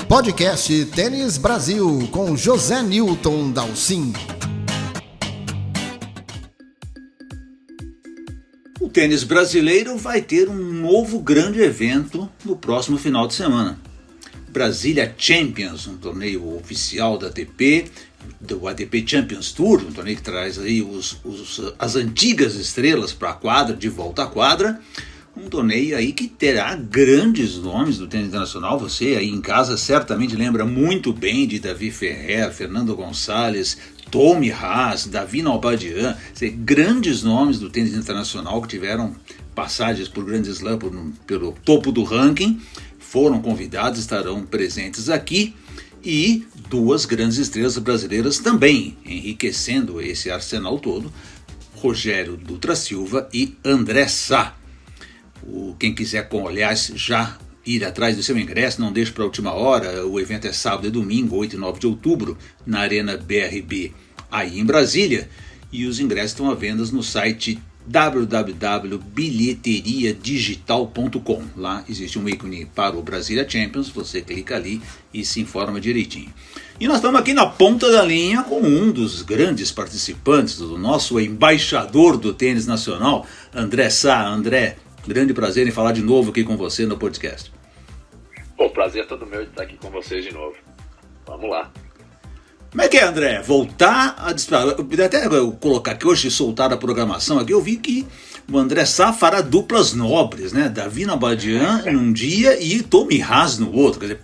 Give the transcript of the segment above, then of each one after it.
Podcast Tênis Brasil com José Newton Dalcin. O tênis brasileiro vai ter um novo grande evento no próximo final de semana. Brasília Champions, um torneio oficial da ATP, do ATP Champions Tour, um torneio que traz aí as antigas estrelas para a quadra, de volta à quadra. Um torneio aí que terá grandes nomes do tênis internacional. Você aí em casa certamente lembra muito bem de Davi Ferrer, Fernando Gonçalves, Tommy Haas, Davi Nalbandian, grandes nomes do tênis internacional que tiveram passagens por Grand Slam, pelo topo do ranking, foram convidados, estarão presentes aqui, e duas grandes estrelas brasileiras também, enriquecendo esse arsenal todo, Rogério Dutra Silva e André Sá. Quem quiser, aliás, já ir atrás do seu ingresso, não deixe para a última hora. O evento é sábado e domingo, 8 e 9 de outubro, na Arena BRB, aí em Brasília. E os ingressos estão à venda no site www.bilheteriadigital.com. Lá existe um ícone para o Brasília Champions, você clica ali e se informa direitinho. E nós estamos aqui na ponta da linha com um dos grandes participantes, do nosso embaixador do tênis nacional, André Sá. André, grande prazer em falar de novo aqui com você no podcast. O prazer é todo meu de estar aqui com vocês de novo. Vamos lá. Como é que é, André? Voltar a disparar. Até eu colocar aqui hoje, soltar a programação aqui, eu vi que o André Sá fará duplas nobres, né? Davi Nalbandian num dia e Tommy Haas no outro. Quer dizer,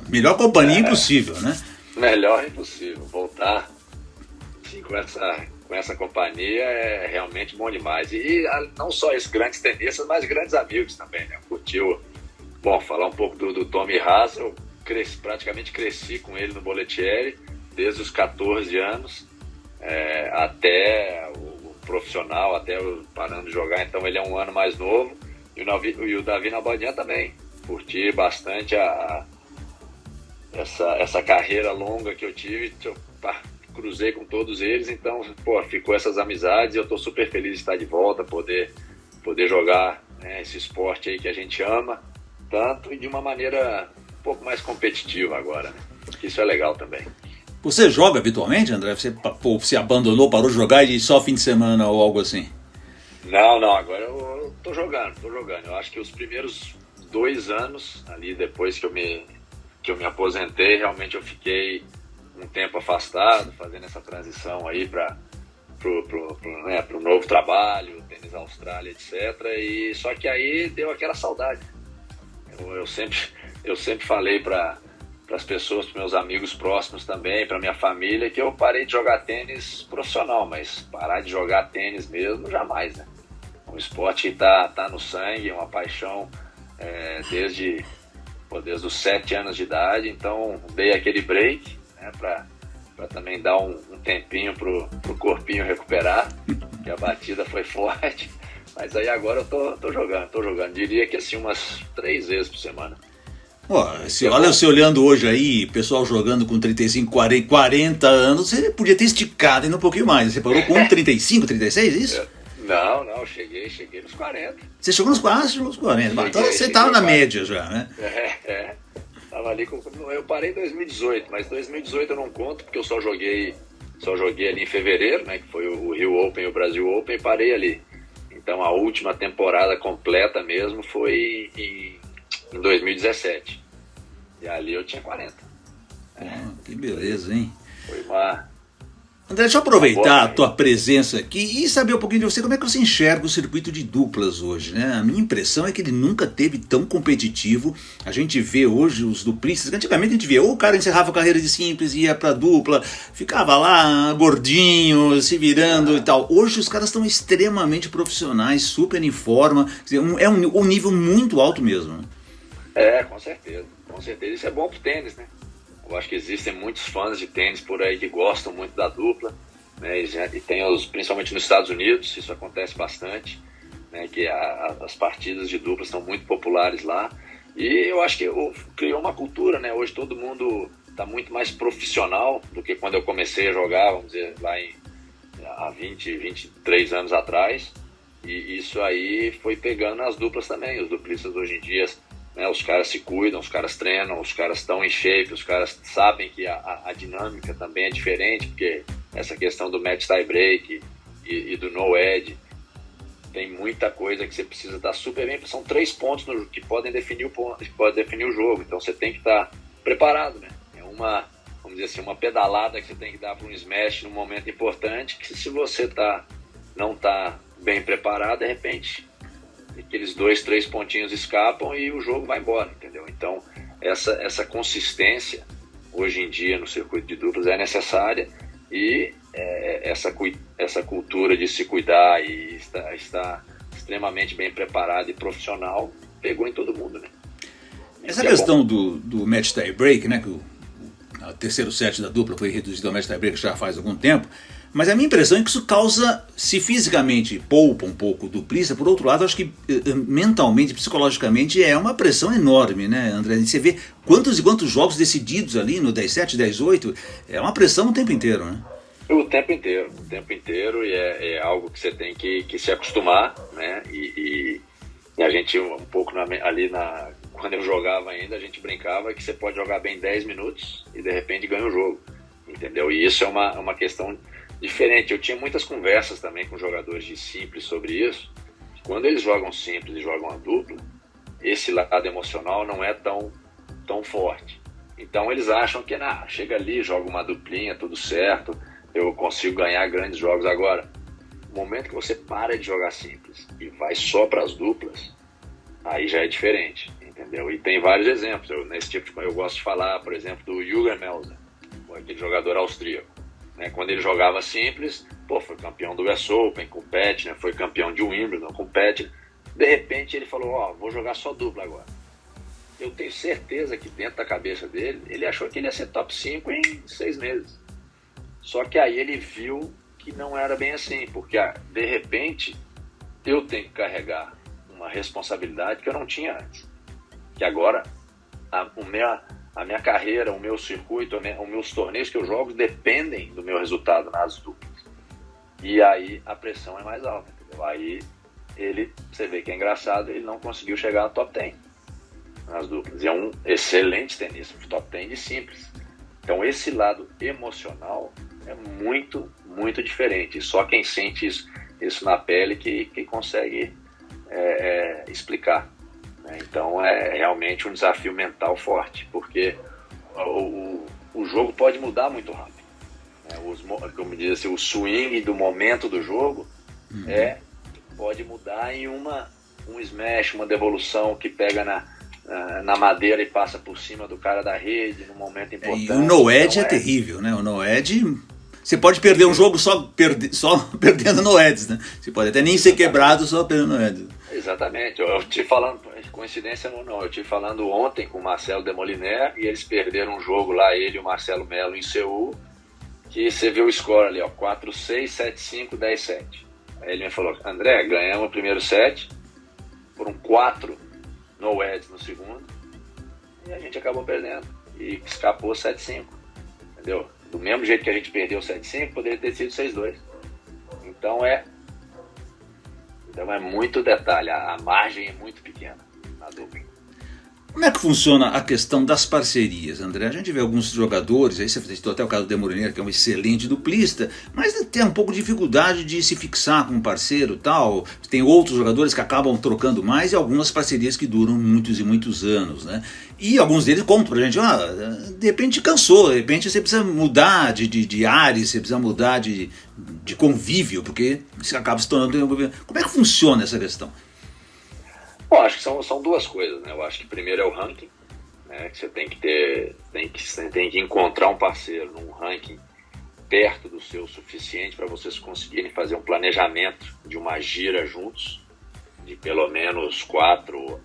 melhor companhia impossível, né? Melhor impossível. Voltar com essa companhia é realmente bom demais. E não só esses grandes tenistas, mas grandes amigos também, né? Curtiu. Bom, falar um pouco do Tommy Haas, eu praticamente cresci com ele no Bollettieri, desde os 14 anos até o profissional, até parando de jogar, então ele é um ano mais novo. E o Davi Nalbandian também. Curti bastante essa carreira longa que eu tive, cruzei com todos eles, então ficou essas amizades e eu estou super feliz de estar de volta, poder jogar, né, esse esporte aí que a gente ama tanto e de uma maneira um pouco mais competitiva agora, né? Isso é legal também. Você joga habitualmente, André? Você abandonou, parou de jogar e só fim de semana ou algo assim? Não, agora eu tô jogando. Eu acho que os primeiros 2 anos, ali depois que eu me aposentei, realmente eu fiquei um tempo afastado, fazendo essa transição aí para o novo trabalho, tênis Austrália, etc. E só que aí deu aquela saudade. Eu sempre falei para as pessoas, para meus amigos próximos também, para minha família, que eu parei de jogar tênis profissional, mas parar de jogar tênis mesmo, jamais, né? Um esporte que tá no sangue, uma paixão desde os 7 anos de idade, então dei aquele break, né, para também dar um tempinho pro corpinho recuperar, que a batida foi forte, mas aí agora eu tô jogando, diria que assim umas 3 vezes por semana. Olha você olhando hoje aí, pessoal jogando com 35, 40 anos, você podia ter esticado ainda um pouquinho mais. Você parou com 35, 36, é isso? Não, cheguei nos 40. Você chegou nos 40? Então você estava na média já, né? Tava ali eu parei em 2018, mas 2018 eu não conto, porque eu só joguei ali em fevereiro, né? Que foi o Rio Open e o Brasil Open, e parei ali. Então a última temporada completa mesmo foi em 2017. E ali eu tinha 40. Que beleza, hein? Foi uma... André, deixa eu aproveitar a tua presença aqui e saber um pouquinho de você. Como é que você enxerga o circuito de duplas hoje, né? A minha impressão é que ele nunca teve tão competitivo. A gente vê hoje os duplistas, antigamente a gente via, ou o cara encerrava a carreira de simples, ia pra dupla, ficava lá gordinho, se virando e tal. Hoje os caras estão extremamente profissionais, super em forma. Quer dizer, é um nível muito alto mesmo, né? Com certeza. Isso é bom pro tênis, né? Eu acho que existem muitos fãs de tênis por aí que gostam muito da dupla, né? E tem principalmente nos Estados Unidos, isso acontece bastante, né? Que as partidas de dupla são muito populares lá. E eu acho que criou uma cultura, né? Hoje todo mundo está muito mais profissional do que quando eu comecei a jogar, vamos dizer, há 23 anos atrás. E isso aí foi pegando as duplas também. Os duplistas hoje em dia né? Os caras se cuidam, os caras treinam, os caras estão em shape, os caras sabem que a dinâmica também é diferente, porque essa questão do match tie break e do no edge, tem muita coisa que você precisa estar super bem, são 3 pontos que podem definir o jogo, então você tem que estar preparado, né? É vamos dizer assim, uma pedalada que você tem que dar para um smash num momento importante, que se você não está bem preparado, de repente aqueles 2, 3 pontinhos escapam e o jogo vai embora, entendeu? Então essa consistência hoje em dia no circuito de duplas é necessária, e essa cultura de se cuidar e estar extremamente bem preparado e profissional pegou em todo mundo, né? Essa questão do match tie break, né, que o terceiro set da dupla foi reduzido ao match tie break já faz algum tempo, mas a minha impressão é que isso causa, se fisicamente poupa um pouco o duplista, por outro lado, acho que mentalmente, psicologicamente, é uma pressão enorme, né, André? Você vê quantos e quantos jogos decididos ali no 10-7, 10-8, é uma pressão o tempo inteiro, né? O tempo inteiro, e é algo que você tem que se acostumar, né? E a gente, um pouco quando eu jogava ainda, a gente brincava que você pode jogar bem 10 minutos e de repente ganha o jogo, entendeu? E isso é uma questão diferente. Eu tinha muitas conversas também com jogadores de simples sobre isso. Quando eles jogam simples e jogam a dupla, esse lado emocional não é tão forte. Então eles acham que chega ali, joga uma duplinha, tudo certo, eu consigo ganhar grandes jogos. Agora, no momento que você para de jogar simples e vai só para as duplas, aí já é diferente, entendeu? E tem vários exemplos. Nesse tipo eu gosto de falar, por exemplo, do Jürgen Melzer, aquele jogador austríaco, né? Quando ele jogava simples, foi campeão do US Open com o Petr, né? Foi campeão de Wimbledon com o Petr. De repente ele falou, vou jogar só dupla agora. Eu tenho certeza que dentro da cabeça dele, ele achou que ele ia ser top 5 em 6 meses. Só que aí ele viu que não era bem assim, porque de repente eu tenho que carregar uma responsabilidade que eu não tinha antes. Que agora a minha carreira, o meu circuito, os meus torneios que eu jogo dependem do meu resultado nas duplas. E aí a pressão é mais alta, entendeu? Aí você vê que é engraçado, ele não conseguiu chegar no top 10 nas duplas. E é um excelente tenista, top 10 de simples. Então esse lado emocional é muito, muito diferente. E só quem sente isso na pele que consegue explicar, né? Então é realmente um desafio mental forte, porque o jogo pode mudar muito rápido, né? Como diz assim, o swing do momento do jogo pode mudar em um smash, uma devolução que pega na madeira e passa por cima do cara da rede num momento importante. E o no-edge então, terrível, né? O no-edge, você pode perder um jogo só perdendo no-edges, né? Você pode até nem ser quebrado só perdendo no-edges. Exatamente. Eu te falando, coincidência não, eu te falando ontem com o Marcelo Demoliner, e eles perderam um jogo lá, ele e o Marcelo Melo em Seul, que você viu o score ali, 4-6, 7-5, 10-7. Aí ele me falou, André, ganhamos o primeiro set, foram 4 no-edges no segundo, e a gente acabou perdendo, e escapou 7-5, entendeu? Do mesmo jeito que a gente perdeu 7-5, poderia ter sido 6-2. Então é muito detalhe, a margem é muito pequena na dupla. Como é que funciona a questão das parcerias, André? A gente vê alguns jogadores, aí você citou até o caso do Demoliner, que é um excelente duplista, mas tem um pouco de dificuldade de se fixar com um parceiro e tal. Tem outros jogadores que acabam trocando mais e algumas parcerias que duram muitos e muitos anos, né? E alguns deles contam pra gente, de repente cansou, de repente você precisa mudar de ares, você precisa mudar de convívio, porque você acaba se tornando... Como é que funciona essa questão? Bom, acho que são duas coisas, né? Eu acho que primeiro é o ranking, né? Que você tem que encontrar um parceiro num ranking perto do seu o suficiente para vocês conseguirem fazer um planejamento de uma gira juntos, de pelo menos 4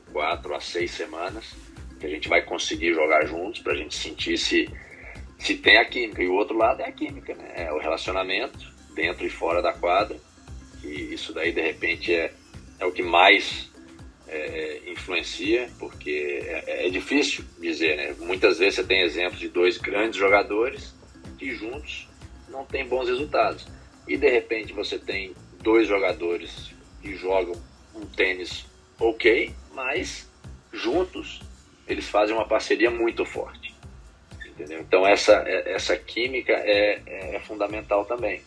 a 6 semanas, que a gente vai conseguir jogar juntos para a gente sentir se tem a química. E o outro lado é a química, né? É o relacionamento dentro e fora da quadra, e isso daí de repente é o que mais influencia, porque é difícil dizer, né? Muitas vezes você tem exemplos de 2 grandes jogadores que juntos não têm bons resultados, e de repente você tem 2 jogadores que jogam um tênis ok, mas juntos, eles fazem uma parceria muito forte. Entendeu? Então essa química é fundamental também.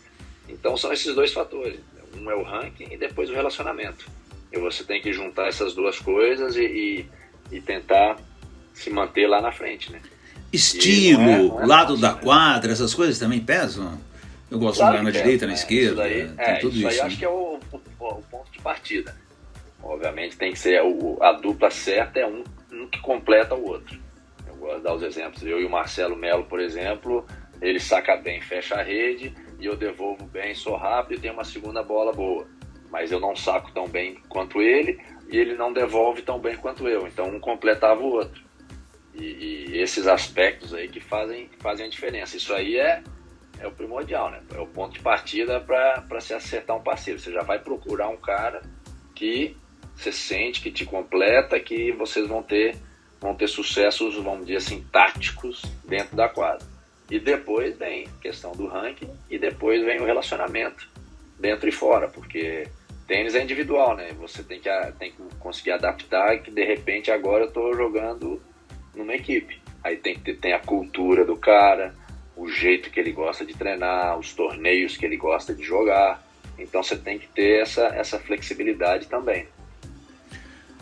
Então são esses dois fatores. Um é o ranking e depois o relacionamento. E você tem que juntar essas duas coisas e tentar se manter lá na frente, né? Estilo, lado da quadra, essas coisas também pesam? Eu gosto de jogar na direita, na esquerda, tem tudo isso. Isso aí acho que é o ponto de partida. Obviamente tem que ser a dupla certa, é um que completa o outro. Eu gosto de dar os exemplos. Eu e o Marcelo Melo, por exemplo, ele saca bem, fecha a rede, e eu devolvo bem, sou rápido e tenho uma segunda bola boa. Mas eu não saco tão bem quanto ele, e ele não devolve tão bem quanto eu. Então um completava o outro. E esses aspectos aí que fazem a diferença. Isso aí é o primordial, né? É o ponto de partida para se acertar um parceiro. Você já vai procurar um cara que você sente, que te completa, que vocês vão ter sucessos, vamos dizer assim, táticos dentro da quadra. E depois vem a questão do ranking e depois vem o relacionamento dentro e fora, porque tênis é individual, né? Você tem que conseguir adaptar, que de repente agora eu estou jogando numa equipe. Aí tem a cultura do cara, o jeito que ele gosta de treinar, os torneios que ele gosta de jogar. Então você tem que ter essa flexibilidade também.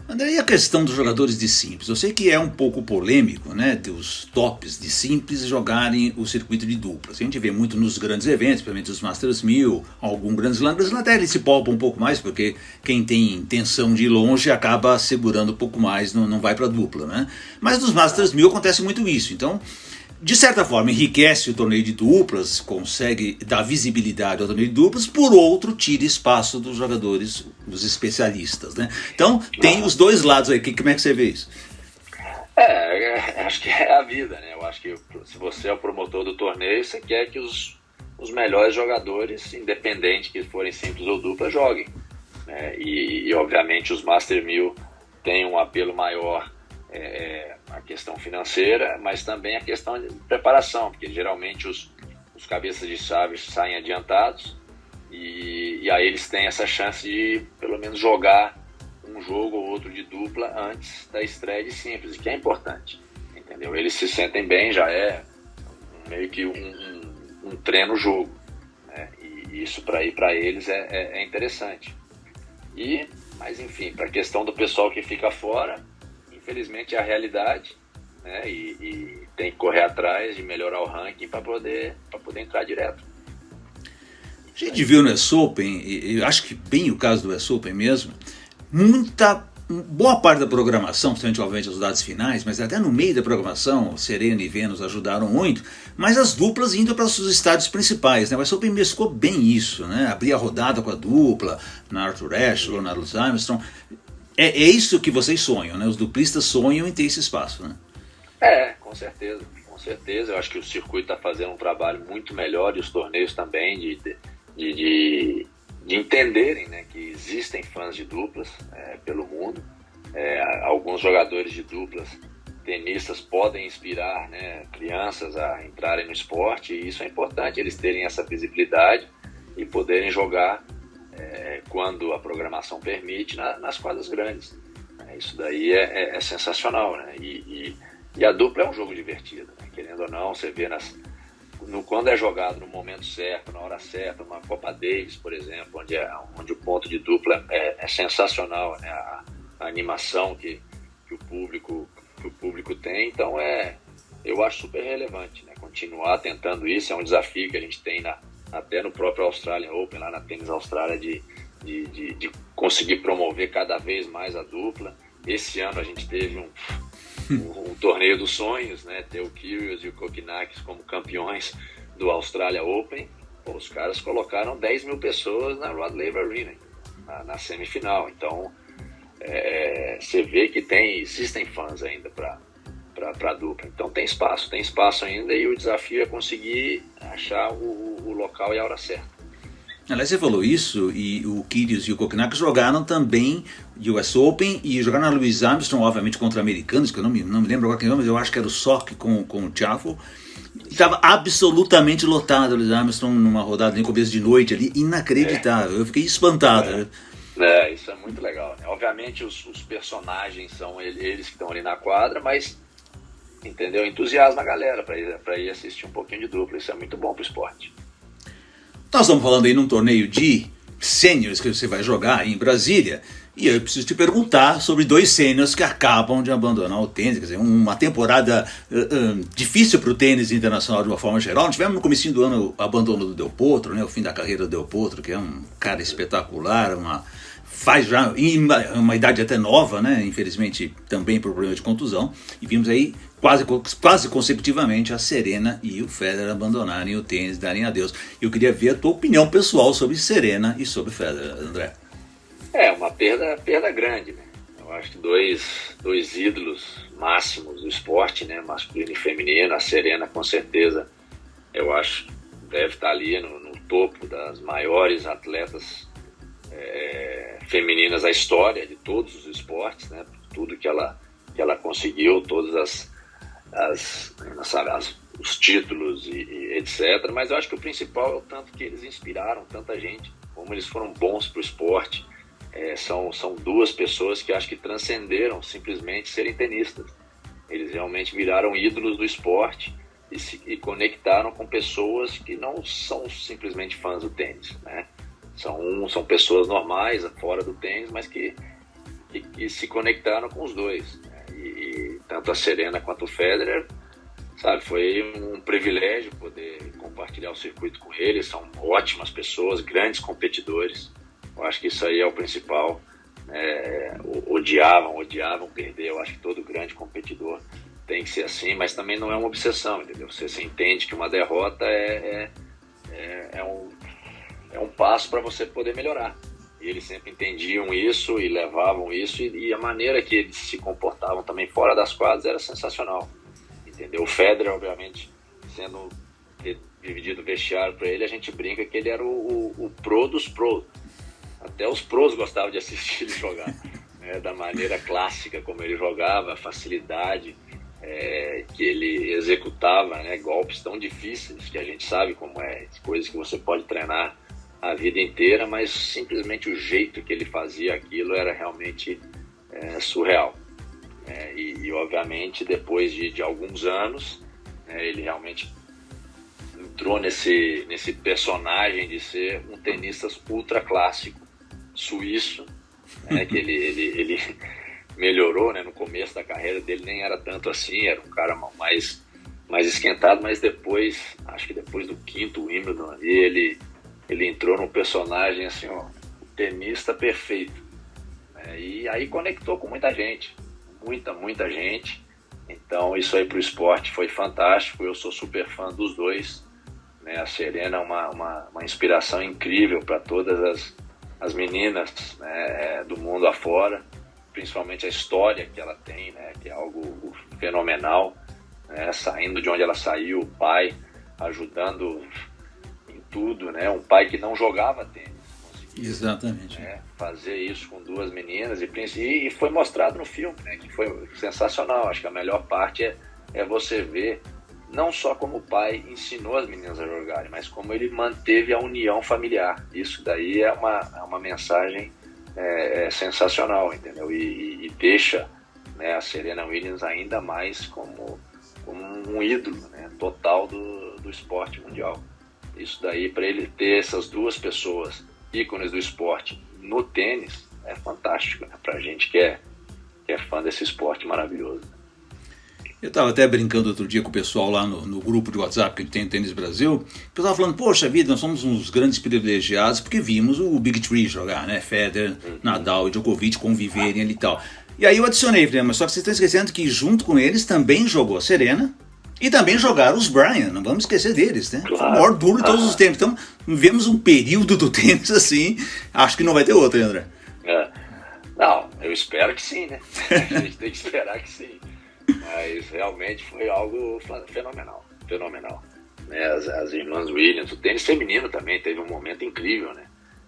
André, e a questão dos jogadores de simples? Eu sei que é um pouco polêmico, né, dos tops de simples jogarem o circuito de duplas. A gente vê muito nos grandes eventos, principalmente os Masters 1000, algum Grand Slam. Grand Slam até ele se poupa um pouco mais, porque quem tem intenção de ir longe acaba segurando um pouco mais, não vai para dupla, né? Mas nos Masters 1000 acontece muito isso. Então, de certa forma, enriquece o torneio de duplas, consegue dar visibilidade ao torneio de duplas, por outro, tira espaço dos jogadores, dos especialistas, né? Então, tem os dois lados aí. Como é que você vê isso? Acho que é a vida, né? Eu acho que se você é o promotor do torneio, você quer que os melhores jogadores, independente que forem simples ou dupla, joguem, né? E obviamente, os Master 1000 têm um apelo maior, a questão financeira, mas também a questão de preparação, porque geralmente os cabeças de chave saem adiantados e aí eles têm essa chance de pelo menos jogar um jogo ou outro de dupla antes da estreia de simples, que é importante, entendeu? Eles se sentem bem, já é meio que um treino-jogo, né? E isso para eles é interessante. Mas enfim, para a questão do pessoal que fica fora, infelizmente é a realidade, né? E tem que correr atrás de melhorar o ranking para poder entrar direto. A gente viu no US Open, e eu acho que bem o caso do US Open mesmo, boa parte da programação, principalmente obviamente os dados finais, mas até no meio da programação, Serena e Venus ajudaram muito, mas as duplas indo para os seus estádios principais, né? O US Open mesclou bem isso, né? Abria a rodada com a dupla, na Arthur Ashe, ou na Louis Armstrong. É isso que vocês sonham, né? Os duplistas sonham em ter esse espaço, né? Com certeza, com certeza. Eu acho que o circuito está fazendo um trabalho muito melhor, e os torneios também, de entenderem, né, que existem fãs de duplas pelo mundo. Alguns jogadores de duplas, tenistas, podem inspirar, né, crianças a entrarem no esporte, e isso é importante, eles terem essa visibilidade e poderem jogar quando a programação permite, nas quadras grandes. Isso daí é sensacional, né? E a dupla é um jogo divertido, né? Querendo ou não, você vê quando é jogado no momento certo, na hora certa, uma Copa Davis, por exemplo, onde o ponto de dupla é sensacional, né? A animação que o público tem. Então eu acho super relevante, né? Continuar tentando isso, é um desafio que a gente tem até no próprio Australian Open, lá na Tênis Austrália, de conseguir promover cada vez mais a dupla. Esse ano a gente teve um torneio dos sonhos, né? Ter o Kyrgios e o Kokkinakis como campeões do Australian Open. Os caras colocaram 10 mil pessoas na Rod Laver Arena, na semifinal. Então, você vê que existem fãs ainda para a dupla. Então tem espaço ainda, e o desafio é conseguir achar o local e a hora certa. Aliás, você falou isso, e o Kyrgios e o Kokkinakis jogaram também US Open e jogaram na Louis Armstrong, obviamente contra americanos, que eu não me lembro agora quem é, mas eu acho que era o Sock com o Tiafoe. Estava absolutamente lotado o Louis Armstrong numa rodada no começo de noite ali, inacreditável. Eu fiquei espantado. Isso é muito legal, né? Obviamente os personagens são eles que estão ali na quadra, mas, entendeu? Entusiasma a galera para ir assistir um pouquinho de dupla. Isso é muito bom pro esporte. Nós estamos falando aí num torneio de sêniores que você vai jogar aí em Brasília. E eu preciso te perguntar sobre 2 sêniors que acabam de abandonar o tênis. Quer dizer, uma temporada difícil para o tênis internacional de uma forma geral. Nós tivemos no comecinho do ano o abandono do Del Potro, né, o fim da carreira do Del Potro, que é um cara espetacular, faz já em uma idade até nova, né, infelizmente também por problema de contusão. E vimos aí quase consecutivamente a Serena e o Federer abandonarem o tênis, darem adeus. Eu queria ver a tua opinião pessoal sobre Serena e sobre Federer, André. É uma perda grande, né? Eu acho que dois ídolos máximos do esporte, né? Masculino e feminino. A Serena, com certeza, eu acho, deve estar ali no topo das maiores atletas femininas da história de todos os esportes, né? Tudo que ela conseguiu, todas os títulos e etc. Mas eu acho que o principal é o tanto que eles inspiraram tanta gente, como eles foram bons para o esporte. São 2 pessoas que acho que transcenderam simplesmente serem tenistas. Eles realmente viraram ídolos do esporte e conectaram com pessoas que não são simplesmente fãs do tênis, né? São pessoas normais, fora do tênis, mas que se conectaram com os dois, né? E tanto a Serena quanto o Federer, sabe, foi um privilégio poder compartilhar o circuito com eles. São ótimas pessoas, grandes competidores. Eu acho que isso aí é o principal. Odiavam perder. Eu acho que todo grande competidor tem que ser assim, mas também não é uma obsessão, entendeu? Você entende que uma derrota é um passo para você poder melhorar. E eles sempre entendiam isso e levavam isso, e a maneira que eles se comportavam também fora das quadras era sensacional, entendeu? O Federer, obviamente, sendo dividido o vestiário para ele, a gente brinca que ele era o pro dos pros. Até os pros gostavam de assistir ele jogar, né? Da maneira clássica como ele jogava, a facilidade que ele executava, né? Golpes tão difíceis que a gente sabe como é, coisas que você pode treinar a vida inteira, mas simplesmente o jeito que ele fazia aquilo era realmente surreal. E obviamente depois de alguns anos, ele realmente entrou nesse personagem de ser um tenista ultra clássico suíço, né, que ele melhorou, né? No começo da carreira dele nem era tanto assim, era um cara mais esquentado, mas depois, acho que depois do 5º Wimbledon ali, ele entrou num personagem assim, ó, o tenista perfeito, né? E aí conectou com muita gente, muita gente. Então isso aí pro esporte foi fantástico. Eu sou super fã dos dois, né? A Serena é uma inspiração incrível para todas as meninas, né, do mundo afora, principalmente a história que ela tem, né, que é algo fenomenal, né? Saindo de onde ela saiu, o pai ajudando em tudo, né? Um pai que não jogava tênis. Exatamente. Né, fazer isso com 2 meninas e foi mostrado no filme, né, que foi sensacional. Acho que a melhor parte é você ver não só como o pai ensinou as meninas a jogarem, mas como ele manteve a união familiar. Isso daí é uma mensagem sensacional, entendeu? E deixa, né, a Serena Williams ainda mais como um ídolo, né, total do esporte mundial. Isso daí, para ele ter essas 2 pessoas, ícones do esporte, no tênis, é fantástico, né, pra gente que é fã desse esporte maravilhoso. Eu estava até brincando outro dia com o pessoal lá no grupo de WhatsApp que a gente tem no Tênis Brasil. O pessoal estava falando, poxa vida, nós somos uns grandes privilegiados porque vimos o Big Three jogar, né? Federer, Nadal e Djokovic conviverem ali e tal. E aí eu adicionei, mas só que vocês estão esquecendo que junto com eles também jogou a Serena e também jogaram os Bryan, não vamos esquecer deles, né? Claro. Foi o maior duro de todos os tempos. Então, vivemos um período do tênis assim, acho que não vai ter outro, hein, André? Não, eu espero que sim, né? A gente tem que esperar que sim. Mas realmente foi algo fenomenal. Né? As irmãs Williams, o tênis feminino também teve um momento incrível, né?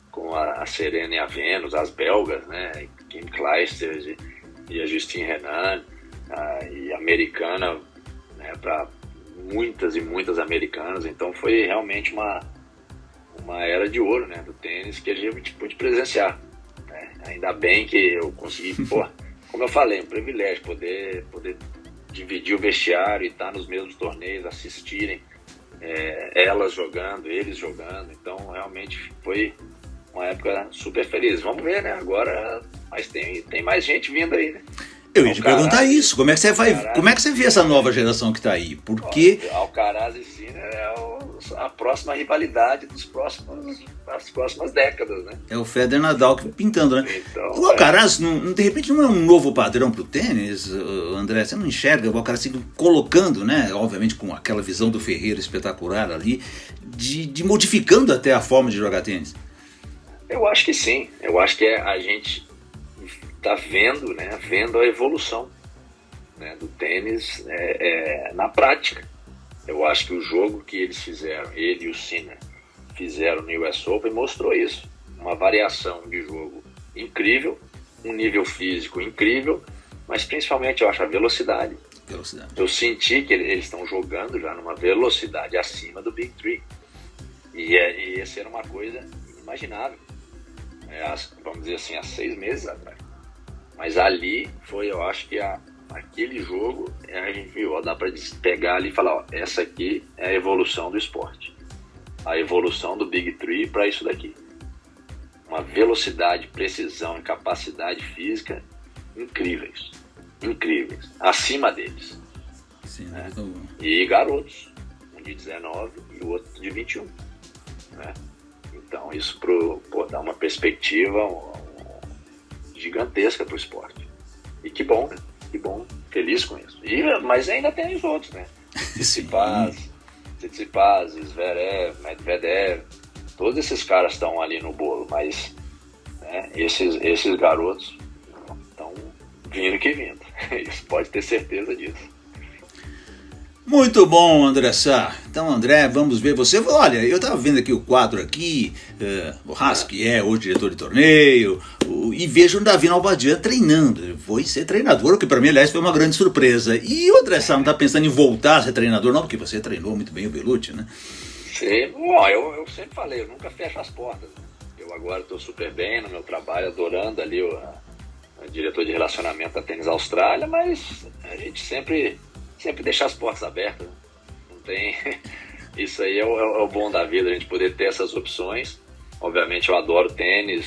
Com a Serena e a Venus, as belgas, né? Kim Clijsters e a Justine Henin, e americana, né? Para muitas e muitas americanas. Então foi realmente uma era de ouro, né? Do tênis que a gente pôde presenciar. né? Ainda bem que eu consegui, como eu falei, um privilégio poder dividir o vestiário e estar nos mesmos torneios, assistirem elas jogando, eles jogando. Então realmente foi uma época super feliz. Vamos ver, né? Agora, mas tem mais gente vindo aí, né? Eu ia te perguntar isso, como é que você vê essa nova geração que está aí? Porque Alcaraz e Sinner a próxima rivalidade das próximas décadas, né? É o Federer e Nadal pintando, né? Então, o Alcaraz, de repente, não é um novo padrão para o tênis, André? Você não enxerga o Alcaraz colocando, né? Obviamente com aquela visão do Ferreira espetacular ali, de modificando até a forma de jogar tênis? Eu acho que sim. Eu acho que a gente está vendo a evolução, né, do tênis na prática. Eu acho que o jogo que eles fizeram, ele e o Sinner fizeram no US Open, mostrou isso. Uma variação de jogo incrível, um nível físico incrível, mas principalmente eu acho a velocidade. Eu senti que eles estão jogando já numa velocidade acima do Big Three. E essa era uma coisa inimaginável. Vamos dizer assim, há 6 meses atrás. Mas ali foi, eu acho que aquele jogo, a gente viu, dá para pegar ali e falar, essa aqui é a evolução do esporte. A evolução do Big Three para isso daqui. Uma velocidade, precisão e capacidade física incríveis. Acima deles. Sim, né? E garotos, um de 19 e o outro de 21. Né? Então isso dá uma perspectiva gigantesca para o esporte. E que bom, né? Que bom, feliz com isso. Mas ainda tem os outros, né? Tsitsipas, Zverev, Medvedev, todos esses caras estão ali no bolo, mas né, esses garotos estão vindo que vindo. Isso pode ter certeza disso. Muito bom, André Sá. Então, André, vamos ver você. Olha, eu estava vendo aqui o quadro aqui, o Haas, que é hoje diretor de torneio, e vejo o Davi Nalbandian treinando. Ele foi ser treinador, o que para mim, aliás, foi uma grande surpresa. E o André Sá não está pensando em voltar a ser treinador, não? Porque você treinou muito bem o Belucci, né? Sim, bom, eu sempre falei, eu nunca fecho as portas. Né? Eu agora estou super bem no meu trabalho, adorando ali o diretor de relacionamento da Tênis Austrália, mas a gente sempre deixar as portas abertas, né? Não tem... Isso aí é o bom da vida, a gente poder ter essas opções. Obviamente eu adoro tênis,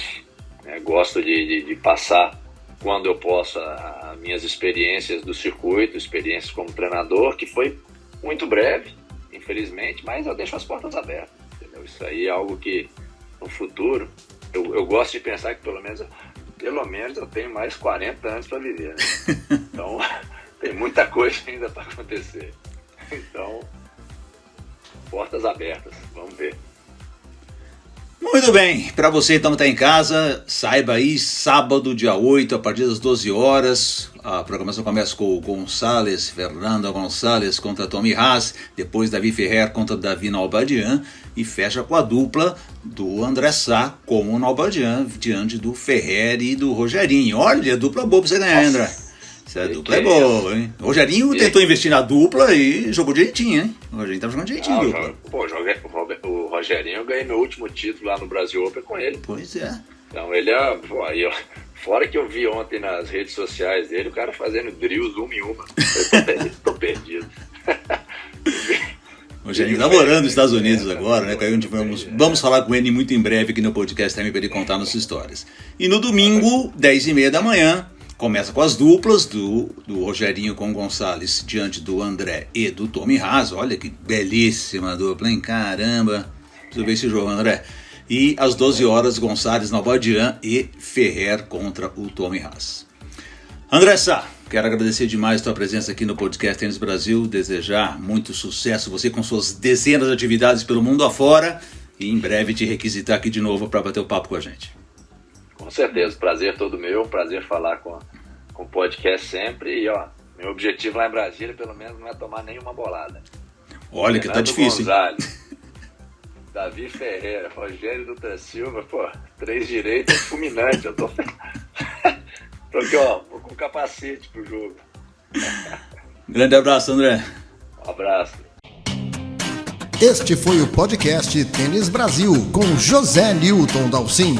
né? Gosto de passar, quando eu posso, as minhas experiências do circuito, experiências como treinador, que foi muito breve, infelizmente, mas eu deixo as portas abertas, entendeu? Isso aí é algo que, no futuro, eu gosto de pensar que pelo menos eu tenho mais 40 anos para viver, né? Então... Tem muita coisa ainda para acontecer. Então, portas abertas. Vamos ver. Muito bem. Para você então que está em casa, saiba aí, sábado, dia 8, a partir das 12 horas. A programação começa com o Fernando Gonçalves contra Tommy Haas. Depois Davi Ferrer contra Davi Nalbandian. E fecha com a dupla do André Sá com o Nalbandian diante do Ferrer e do Rogerinho. Olha, dupla boa para você ganhar, André. Essa dupla é boa, hein? O Rogerinho tentou investir na dupla e jogou direitinho, hein? O Rogerinho tava jogando direitinho. O Rogerinho, eu ganhei meu último título lá no Brasil Open com ele. Pois é. Então ele é... Fora que eu vi ontem nas redes sociais dele, o cara fazendo drills uma em uma. Tô perdido. O Rogerinho tá morando nos Estados Unidos agora, né? Vamos falar com ele muito em breve aqui no podcast também para ele contar nossas histórias. E no domingo, 10h30 da manhã, começa com as duplas do Rogerinho com o Gonçalves diante do André e do Tommy Haas. Olha que belíssima dupla, hein? Caramba! Preciso ver esse jogo, André. E às 12 horas, Gonçalves, Nalbandian e Ferrer contra o Tommy Haas. André Sá, quero agradecer demais a tua presença aqui no Podcast Tênis Brasil, desejar muito sucesso você com suas dezenas de atividades pelo mundo afora e em breve te requisitar aqui de novo para bater o papo com a gente. Com certeza, prazer todo meu, prazer falar com o podcast sempre. E meu objetivo lá em Brasília, pelo menos, não é tomar nenhuma bolada. Olha que tá difícil. Gonzalez, Davi Ferreira, Rogério Dutra Silva, 3 direitos, fulminante. Eu tô aqui, vou com capacete pro jogo. Grande abraço, André. Um abraço. Este foi o podcast Tênis Brasil com José Newton Dalcin.